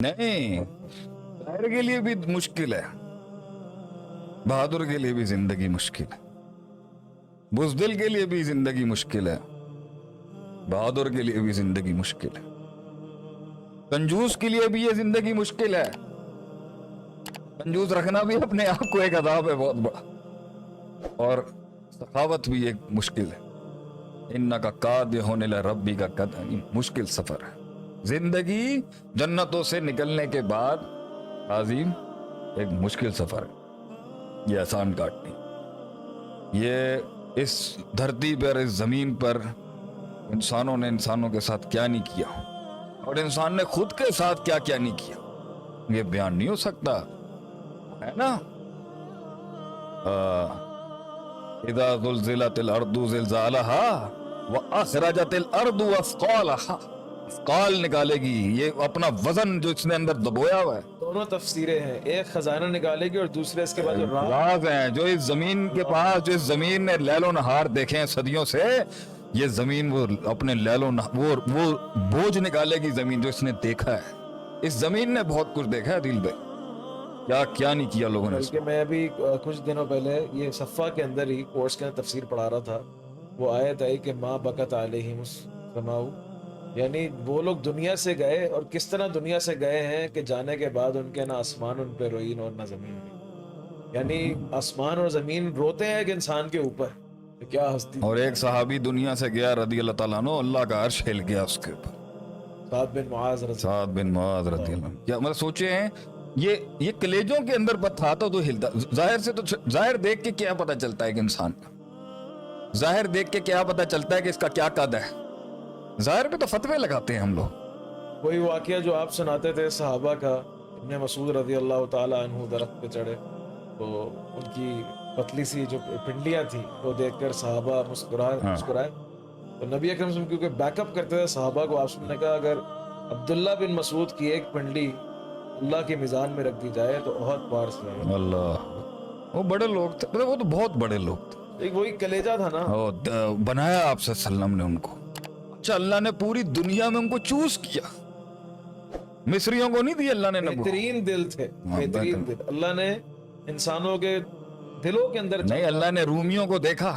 नहीं, शायर के लिए भी मुश्किल है, बहादुर के लिए भी जिंदगी मुश्किल है, बुज़दिल के लिए भी जिंदगी मुश्किल है, बहादुर के लिए भी जिंदगी मुश्किल है, कंजूस के लिए भी ये जिंदगी मुश्किल है। कंजूस रखना भी अपने आप को एक अदाब है बहुत बड़ा, और सखावत भी एक मुश्किल है। इन्नका कादिहुन इला रब्बिका कदम, मुश्किल सफर है जिंदगी। जन्नतों से निकलने के बाद आज़ीम एक मुश्किल सफर है, ये आसान काट नहीं। ये इस धरती पर, इस जमीन पर इंसानों ने इंसानों के साथ क्या नहीं किया, और इंसान ने खुद के साथ क्या क्या नहीं किया, ये बयान नहीं हो सकता, है ना। इदा ज़ुलज़िलतिल अर्दु ज़िलज़ालहा व अखरजतिल अर्दु अस्क़ालहा, अस्क़ाल निकालेगी, ये अपना वजन जो इसने अंदर दबोया हुआ है। दोनों तफसीरें हैं, एक खजाना निकालेगी और दूसरे इसके बाद जो राज हैं जो इस जमीन के पास, जो इस जमीन ने लैलो नहार देखे हैं सदियों से, ये जमीन वो अपने लैलो वो बोझ निकालेगी जमीन जो इसने देखा है। इस जमीन ने बहुत कुछ देखा है दिल भाई, क्या क्या नहीं किया लोगों ने। बल्कि मैं अभी कुछ दिनों पहले ये सफ़ा के अंदर ही कोर्स के अंदर तफसीर पढ़ा रहा था, वो आयत आई कि माँ बकत अलैहिमुस समाउ, यानी वो लोग दुनिया से गए और किस तरह दुनिया से गए हैं कि जाने के बाद उनके ना आसमान उन पे रोई और ना जमीन पे, यानी आसमान और जमीन रोते हैं एक इंसान के ऊपर, क्या हस्ती। और एक सहाबी दुनिया से गया रदी अल्लाह ताला अन्हु, अल्लाह का अर्श हिल गया उसके ऊपर, साद बिन मुआज रदी अल्लाह। क्या मतलब सोचे हैं, ये कलेजों के अंदर था तो हिलता। जाहिर से तो जाहिर देख के क्या पता चलता है कि इंसान का, जाहिर देख के क्या पता चलता है कि इसका क्या कद है, जाहिर पे तो फतवे लगाते हैं हम लोग। वही वाकया जो आप सुनाते थे सहाबा का, इब्ने मसूद रज़ी अल्लाह ताला अन्हु दरख्त पे चढ़े तो उनकी पतली सी जो पिंडलियां थी वो देखकर सहाबा मुस्कुराए। तो नबी अकरम सल्लल्लाहु अलैहि वसल्लम क्योंकि बैकअप करते थे सहाबा को, आपने कहा अगर अब्दुल्ला बिन मसूद की एक पिंडली अल्लाह के मिजान में रख दी जाए तो बहुत पार से अल्लाह, वो बड़े लोग थे, वो तो बहुत बड़े लोग थे, एक वही कलेजा था ना, बनाया आप सल्लम ने उनको। अच्छा, अल्लाह ने पूरी दुनिया में उनको चूज किया, मिस्रियों को नहीं दिया अल्लाह ने। बेहतरीन दिल थे, बेहतरीन दिल अल्लाह ने इंसानों के दिलों के अंदर नहीं, अल्लाह ने रूमियों को देखा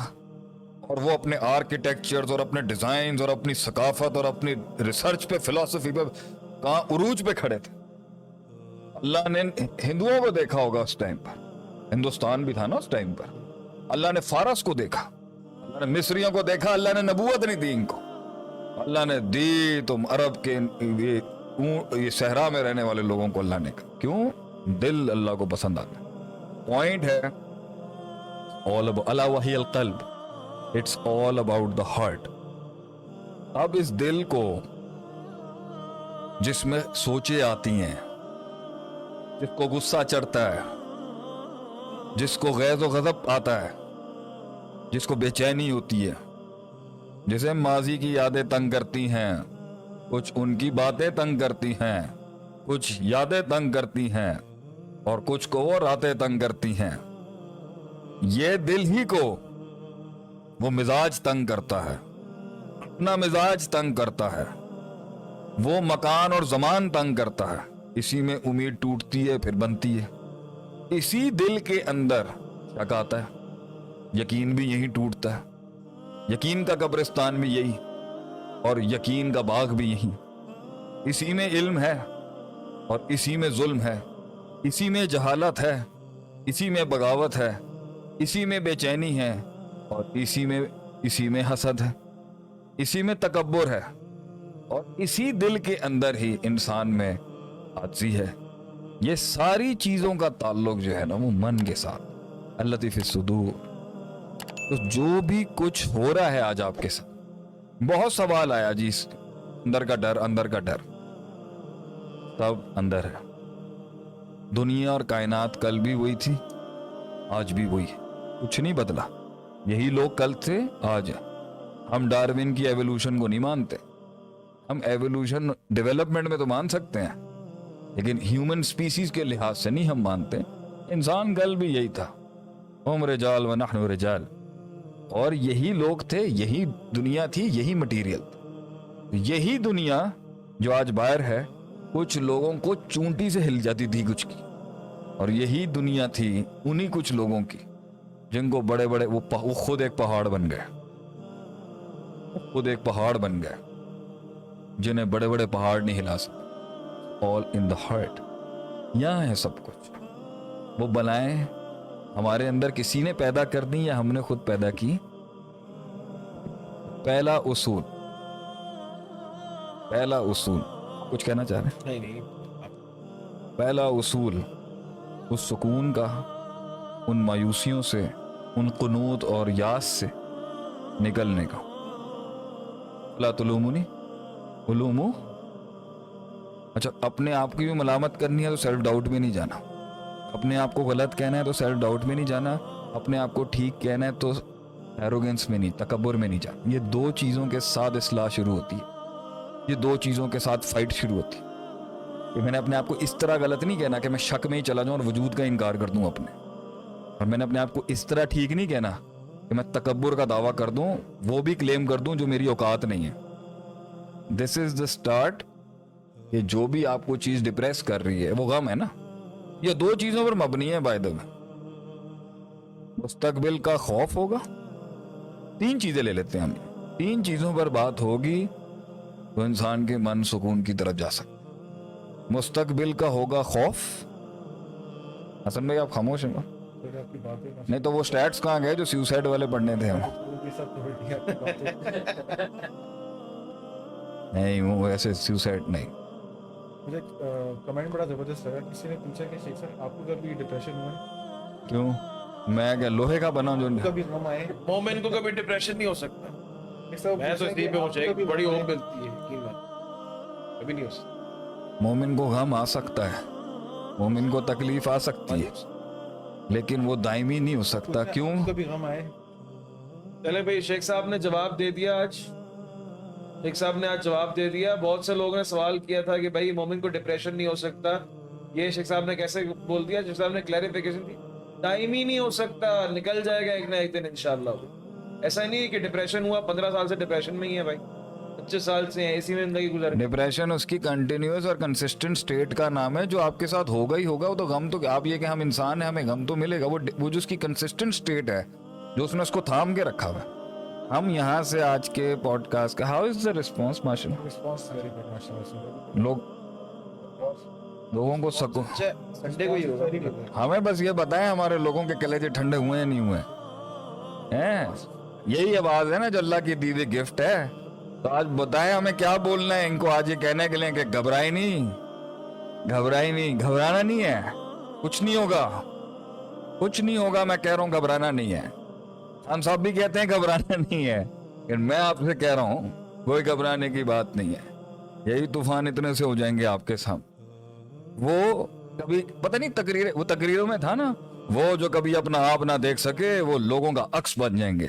और वो अपने आर्किटेक्चर्स और अपने डिजाइन और अपनी सकाफत और अपनी रिसर्च पे, फिलॉसफी पे कहाँ उरूज पे खड़े थे। अल्लाह ने हिंदुओं को देखा होगा उस टाइम पर, हिंदुस्तान भी था ना उस टाइम पर। अल्लाह ने फारस को देखा, अल्लाह ने मिस्रियों को देखा, अल्लाह ने नबूवत नहीं दी इनको, अल्लाह ने दी तो अरब के ये सहरा में रहने वाले लोगों को अल्लाह ने कहा। क्यों? दिल अल्लाह को पसंद आता है। पॉइंट है ऑल अला वही अल कल्ब, it's all about the heart. अब इस दिल को जिसमें सोचे आती हैं, जिसको गुस्सा चढ़ता है, जिसको गैज़ व गज़ब आता है, जिसको बेचैनी होती है, जिसे माजी की यादें तंग करती हैं, कुछ उनकी बातें तंग करती हैं, कुछ यादें तंग करती हैं, और कुछ को वो रातें तंग करती हैं। ये दिल ही को वो मिजाज तंग करता है, अपना मिजाज तंग करता है, वो मकान और जमान तंग करता है। इसी में उम्मीद टूटती है फिर बनती है, इसी दिल के अंदर शक आता है, यकीन भी यही टूटता है, यकीन का कब्रिस्तान भी यही और यकीन का बाग भी यही। इसी में इल्म है और इसी में जुल्म है, इसी में जहालत है, इसी में बगावत है, इसी में बेचैनी है, और इसी में हसद है, इसी में तकब्बुर है, और इसी दिल के अंदर ही इंसान में आजिज़ी है। ये सारी चीजों का ताल्लुक जो है ना वो मन के साथ, अल्लती फी सुदूर। तो जो भी कुछ हो रहा है आज आपके साथ, बहुत सवाल आया जी, अंदर का डर, अंदर का डर, सब अंदर है। दुनिया और कायनात कल भी वही थी, आज भी वही है, कुछ नहीं बदला। यही लोग कल थे, आज है। हम डार्विन की एवोल्यूशन को नहीं मानते, हम एवोल्यूशन डेवलपमेंट में तो मान सकते हैं, लेकिन ह्यूमन स्पीसीज के लिहाज से नहीं हम मानते। इंसान कल भी यही था, हम रिजाल व नहनु रिजाल, और यही लोग थे, यही दुनिया थी, यही मटीरियल, यही दुनिया जो आज बाहर है, کچھ لوگوں کو چونٹی سے ہل جاتی تھی کچھ کی، اور یہی دنیا تھی انہی کچھ لوگوں کی جن کو بڑے بڑے وہ خود ایک پہاڑ بن گئے، خود ایک پہاڑ بن گئے جنہیں بڑے بڑے پہاڑ نہیں ہلا سکتے۔ all in the heart، یہاں ہے سب کچھ۔ وہ بلائیں ہمارے اندر کسی نے پیدا کر دی یا ہم نے خود پیدا کی؟ پہلا اصول کچھ کہنا چاہ رہے ہیں؟ نہیں پہلا اصول اس سکون کا، ان مایوسیوں سے، ان قنوط اور یاس سے نکلنے کا۔ لا تلومونی علومو، اچھا اپنے آپ کی بھی ملامت کرنی ہے تو سیلف ڈاؤٹ میں نہیں جانا، اپنے آپ کو غلط کہنا ہے تو سیلف ڈاؤٹ میں نہیں جانا، اپنے آپ کو ٹھیک کہنا ہے تو ایروگنس میں نہیں، تکبر میں نہیں جانا۔ یہ دو چیزوں کے ساتھ اصلاح شروع ہوتی ہے، یہ دو چیزوں کے ساتھ فائٹ شروع ہوتی ہے کہ میں نے اپنے آپ کو اس طرح غلط نہیں کہنا کہ میں شک میں ہی چلا جاؤں اور وجود کا انکار کر دوں اپنے، اور میں نے اپنے آپ کو اس طرح ٹھیک نہیں کہنا کہ میں تکبر کا دعویٰ کر دوں، وہ بھی کلیم کر دوں جو میری اوقات نہیں ہے۔ دس از دا اسٹارٹ، کہ جو بھی آپ کو چیز ڈپریس کر رہی ہے وہ غم ہے نا، یہ دو چیزوں پر مبنی ہے بائی دا وے۔ مستقبل کا خوف ہوگا، تین چیزیں لے لیتے ہیں ہم، تین چیزوں پر بات ہوگی تو انسان کے من سکون کی طرف جا سکتا۔ مستقبل کا ہوگا خوف، حسن بھائی آپ خاموش ہیں نہیں تو وہ سٹیٹس کہاں گئے جو سیوسائڈ والے پڑھنے تھے ہم؟ نہیں وہ ایسے سیوسائڈ نہیں۔ مجھے کمنٹ بڑا زبردست لگا، کسی نے پوچھا کہ شیخ صاحب آپ کو کبھی ڈپریشن ہوا ہے؟ کیوں؟ میں کیا لوہے کا بنا جو کبھی غم آئے؟ مومن کو کبھی ڈپریشن نہیں ہو سکتا۔ میں تو اسی پہ مجھے ایک بڑی ہوپ ملتی ہے، یقین مانو کبھی نہیں ہو سکتا۔ مومن کو غم آ سکتا ہے، مومن کو تکلیف آ سکتی ہے، لیکن وہ دائمی نہیں ہو سکتا۔ کیوں؟ کبھی غم آئے؟ چلے بھائی، شیخ صاحب نے جواب دے دیا آج، شیخ صاحب نے آج جواب دے دیا۔ بہت سے لوگوں نے سوال کیا تھا کہ بھائی مومن کو ڈپریشن نہیں ہو سکتا، یہ شیخ صاحب نے کیسے بول دیا؟ شیخ صاحب نے کلیریفیکیشن دی، دائمی نہیں ہو سکتا، نکل جائے گا ایک نہ ایک دن انشاءاللہ۔ ایسا نہیں ہے کہ ڈپریشن ہوا 15 سال سے ڈپریشن میں ہی ہے بھائی، 25 سال سے اے سی میں زندگی گزر۔ ڈپریشن اس کی کنٹینیوس اور کنسسٹنٹ سٹیٹ کا نام ہے، جو آپ کے ساتھ ہوگا ہی ہوگا۔ وہ تو غم تو آپ یہ کہ ہم انسان ہیں ہمیں غم تو ملے گا، وہ جو اس کی کنسسٹنٹ سٹیٹ ہے، جو اس نے اس کو تھام کے رکھا ہوا ہے۔ ہم یہاں سے آج کے پوڈ کاسٹ کا ہاؤ از دا رسپانس؟ ماشاءاللہ رسپانس ویری گڈ ماشاءاللہ۔ لوگوں کو سکون، سنڈے کو ہی ہوگا۔ ہمیں بس یہ بتائیں ہمارے لوگوں کے کلیجے ٹھنڈے ہوئے یا نہیں ہوئے ہیں؟ یہی آواز ہے نا جو اللہ کی دی ہوئی گفٹ ہے۔ تو آج بتائیں ہمیں کیا بولنا ہے ان کو آج یہ کہنے کے لیے کہ گھبرائی نہیں، گھبرانا نہیں ہے، کچھ نہیں ہوگا، کچھ نہیں ہوگا۔ میں کہہ رہا ہوں گھبرانا نہیں ہے، ہم سب بھی کہتے ہیں گھبرانا نہیں ہے، لیکن میں آپ سے کہہ رہا ہوں کوئی گھبرانے کی بات نہیں ہے۔ یہی طوفان اتنے سے ہو جائیں گے آپ کے سامنے۔ وہ کبھی پتہ نہیں وہ تقریروں میں تھا نا، وہ جو کبھی اپنا آپ نہ دیکھ سکے وہ لوگوں کا عکس بن جائیں گے۔